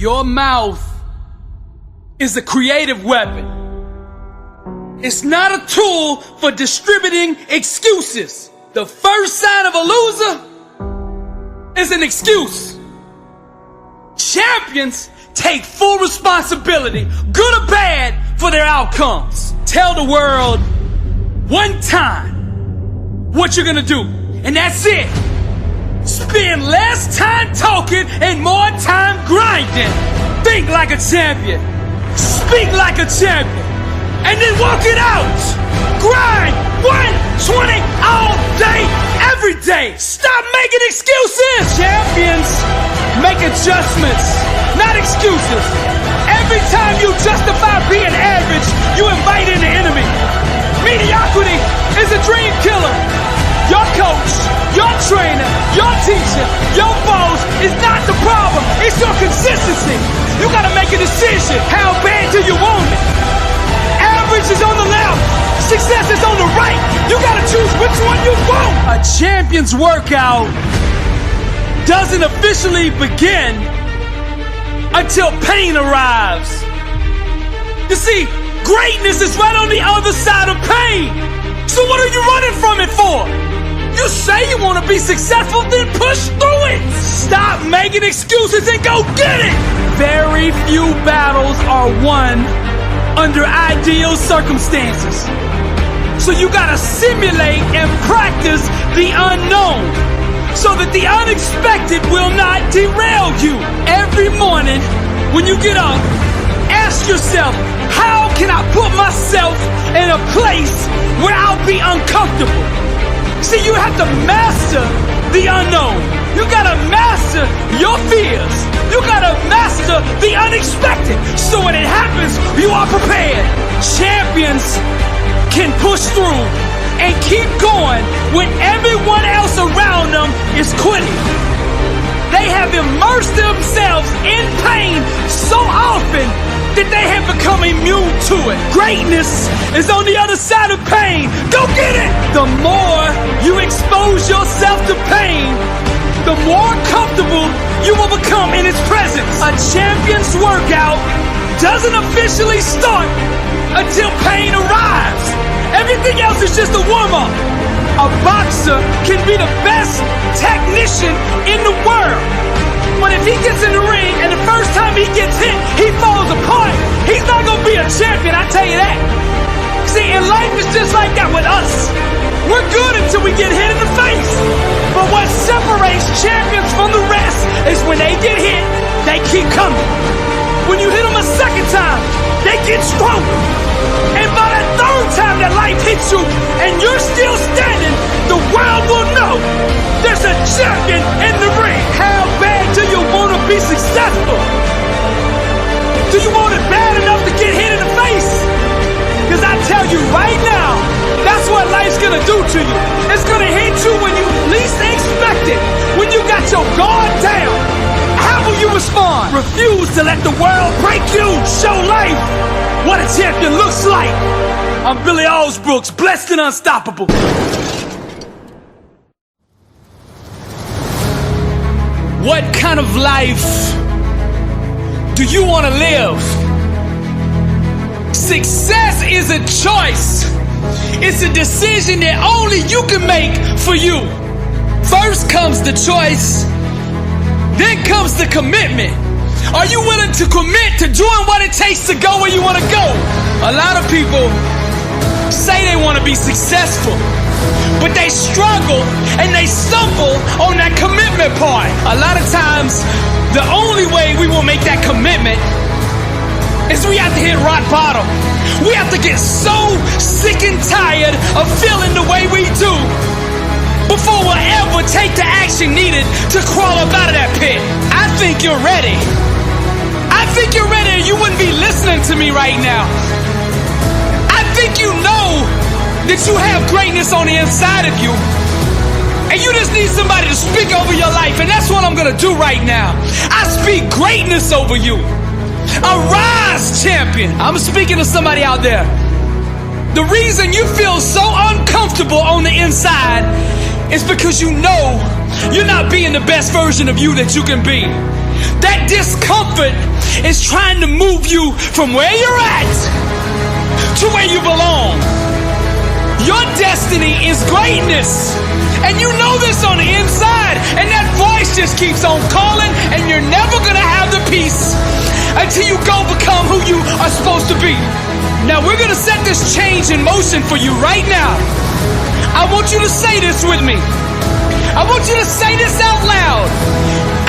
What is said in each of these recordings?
Your mouth is a creative weapon. It's not a tool for distributing excuses. The first sign of a loser is an excuse. Champions take full responsibility, good or bad, for their outcomes. Tell the world one time what you're gonna do, and that's it. Spend less time talking and more time grinding. Think like a champion. Speak like a champion. And then walk it out. Grind 120 all day, every day. Stop making excuses. Champions make adjustments, not excuses. Every time you justify being average, you invite in the enemy. Mediocrity is a dream killer. Your coach, your trainer, your teacher, your boss is not the problem. It's your consistency. You gotta make a decision. How bad do you want it? Average is on the left. Success is on the right. You gotta choose which one you want. A champion's workout doesn't officially begin until pain arrives. You see, greatness is right on the other side of pain. So what are you running from it for? You say you want to be successful, then push through it. Stop making excuses and go get it. Very few battles are won under ideal circumstances. So you gotta simulate and practice the unknown so that the unexpected will not derail you. Every morning when you get up, ask yourself, how can I put myself in a place where I'll be uncomfortable? See, you have to master the unknown. You gotta master your fears. You gotta master the unexpected. So when it happens, you are prepared. Champions can push through and keep going when everyone else around them is quitting. They have immersed themselves in pain so often that they have become immune to it. Greatness is on the other side of pain. Go get it! The more you expose yourself to pain, the more comfortable you will become in its presence. A champion's workout doesn't officially start until pain arrives. Everything else is just a warm-up. A boxer can be the best technician in the world. But if he gets in the ring and the first time he gets hit, he falls apart, he's not gonna be a champion, I tell you that. See, in life it's just like that with us. We're good until we get hit in the face. But what separates champions from the rest is when they get hit, they keep coming. When you hit them a second time, they get stronger. And by the third time that life hits you and you're still standing, the world will know there's a champion in the ring. How bad do you want to be successful? Do you want it bad enough to get hit in the face? Because I tell you right now, that's what life's gonna do to you. It's gonna hit you when you least expect it. When you got your guard down, how will you respond? Refuse to let the world break you. Show life what a champion looks like. I'm Billy Alsbrooks, blessed and unstoppable. What kind of life do you want to live? Success is a choice. It's a decision that only you can make for you. First comes the choice, then comes the commitment. Are you willing to commit to doing what it takes to go where you want to go? A lot of people say they want to be successful, but they struggle and they stumble on that commitment part. A lot of times, the only way we will make that commitment is we have to hit rock bottom. We have to get so sick and tired of feeling the way we do before we'll ever take the action needed to crawl up out of that pit. I think you're ready. I think you're ready, or you wouldn't be listening to me right now. I think you know that you have greatness on the inside of you, and you just need somebody to speak over your life, and that's what I'm gonna do right now. I speak greatness over you. Arise, champion. I'm speaking to somebody out there. The reason you feel so uncomfortable on the inside is because you know you're not being the best version of you that you can be. That discomfort is trying to move you from where you're at to where you belong. Your destiny is greatness. And you know this on the inside. And that voice just keeps on calling, and you're never going to have the peace until you go become who you are supposed to be. Now we're going to set this change in motion for you right now. I want you to say this with me. I want you to say this out loud.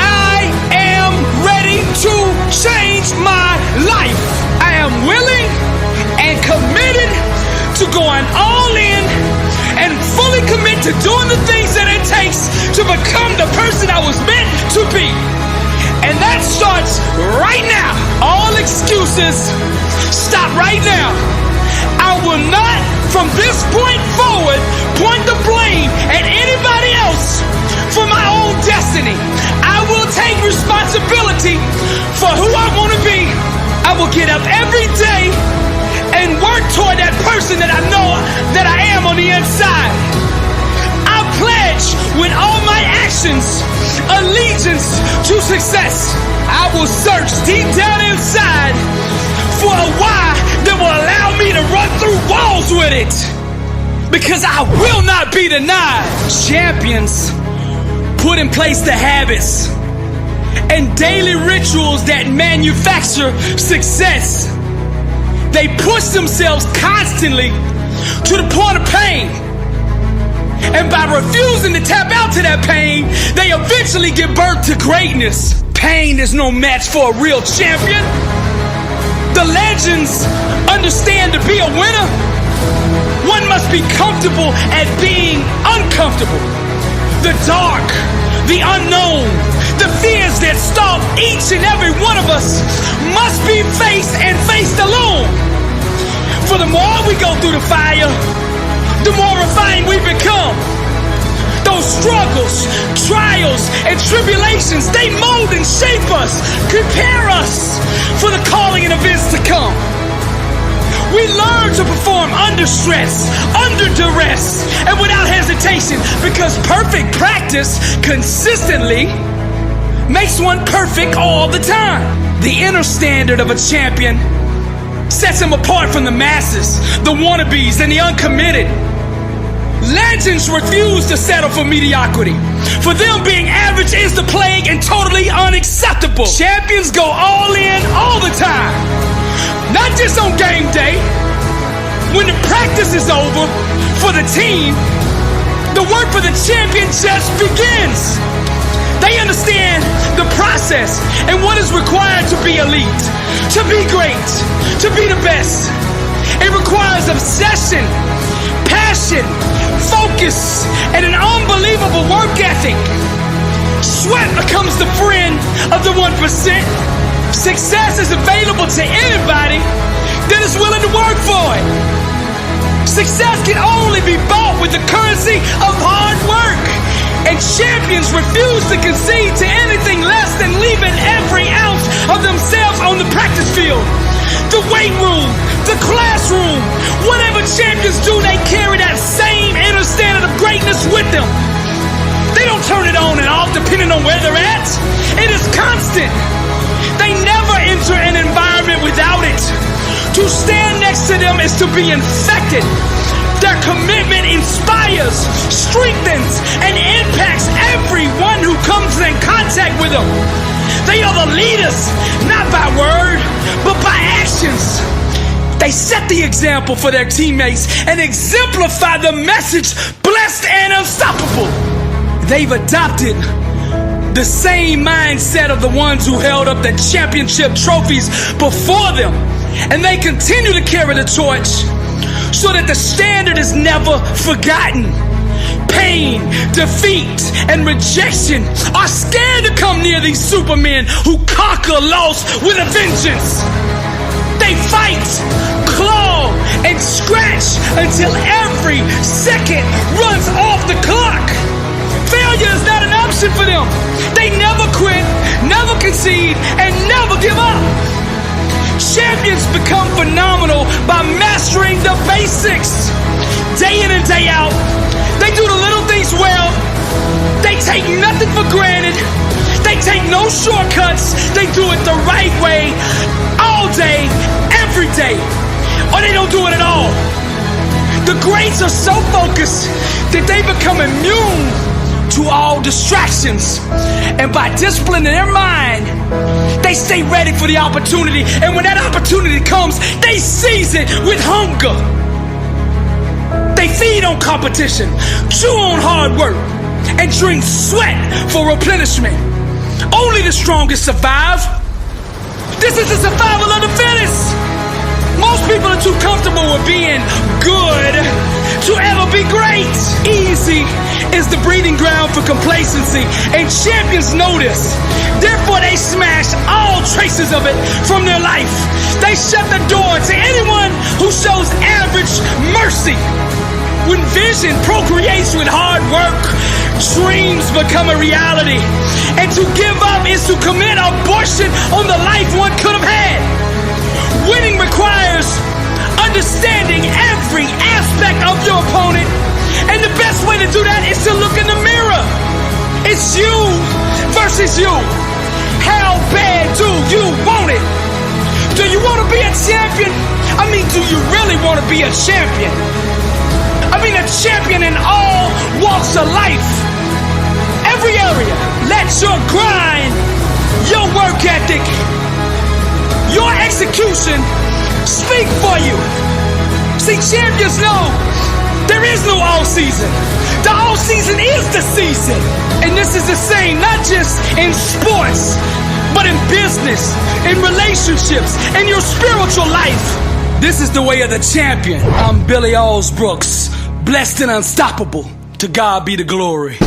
I am ready to change my life. I am willing and committed to going all in and fully commit to doing the things that it takes to become the person I was meant to be. And that starts right now. All excuses stop right now. I will not, from this point forward, point the blame at anybody else for my own destiny. I will take responsibility for who I want to be. I will get up every day and work toward that person that I know that I am on the inside. I pledge with all my actions allegiance to success. I will search deep down inside for a why that will allow me to run through walls with it, because I will not be denied. Champions put in place the habits and daily rituals that manufacture success. They push themselves constantly to the point of pain. And by refusing to tap out to that pain, they eventually give birth to greatness. Pain is no match for a real champion. The legends understand to be a winner, one must be comfortable at being uncomfortable. The dark, the unknown, the fears that stalk each and every one of us must be faced and faced alone. For the more we go through the fire, the more refined we become. Those struggles, trials, and tribulations, they mold and shape us, prepare us for the calling and events to come. We learn to perform under stress, under duress, and without hesitation, because perfect practice consistently makes one perfect all the time. The inner standard of a champion sets him apart from the masses, the wannabes, and the uncommitted. Legends refuse to settle for mediocrity. For them, being average is the plague and totally unacceptable. Champions go all in all the time. Not just on game day. When the practice is over for the team, the work for the champion just begins. They understand the process and what is required to be elite, to be great, to be the best. It requires obsession, passion, focus, and an unbelievable work ethic. Sweat becomes the friend of the 1%. Success is available to anybody that is willing to work for it. Success can only be bought with the currency of hard work. And champions refuse to concede to anything less than leaving every ounce of themselves on the practice field. The weight room, the classroom, whatever champions do, they carry that same inner standard of greatness with them. They don't turn it on and off depending on where they're at. It is constant. They never enter an environment without it. To stand next to them is to be infected. Their commitment inspires, strengthens, and impacts everyone who comes in contact with them. They are the leaders, not by word, but by actions. They set the example for their teammates and exemplify the message, blessed and unstoppable. They've adopted the same mindset of the ones who held up the championship trophies before them, and they continue to carry the torch so that the standard is never forgotten. Pain, defeat, and rejection are scared to come near these supermen who conquer loss with a vengeance. They fight, claw, and scratch until every second runs off the clock. Failure is not an option for them. They never quit, never concede, and never give up. Champions become phenomenal by mastering the basics. Day in and day out, they do the little things well. They take nothing for granted. They take no No shortcuts. They do it the right way, all day, every day. Or they don't do it at all. The greats are so focused that they become immune to all distractions. And by disciplining their mind, they stay ready for the opportunity. And when that opportunity comes, they seize it with hunger. They feed on competition, chew on hard work, and drink sweat for replenishment. Only the strongest survive. This is the survival of the fittest. Most people are too comfortable with being good to ever be great. Easy is the breeding ground for complacency, and champions know this. Therefore, they smash all traces of it from their life. They shut the door to anyone who shows average mercy. When vision procreates with hard work, dreams become a reality. And to give up is to commit abortion on the life one could have had. Winning requires understanding every aspect of your opponent. And the best way to do that is to look in the mirror. It's you versus you. How bad do you want it? Do you want to be a champion? I mean, do you really want to be a champion? I mean, a champion in all walks of life. Every area. Let your grind, your work ethic, your execution speak for you. See, champions know there is no all season. The all season is the season. And this is the same, not just in sports, but in business, in relationships, in your spiritual life. This is the way of the champion. I'm Billy Alsbrooks, blessed and unstoppable. To God be the glory.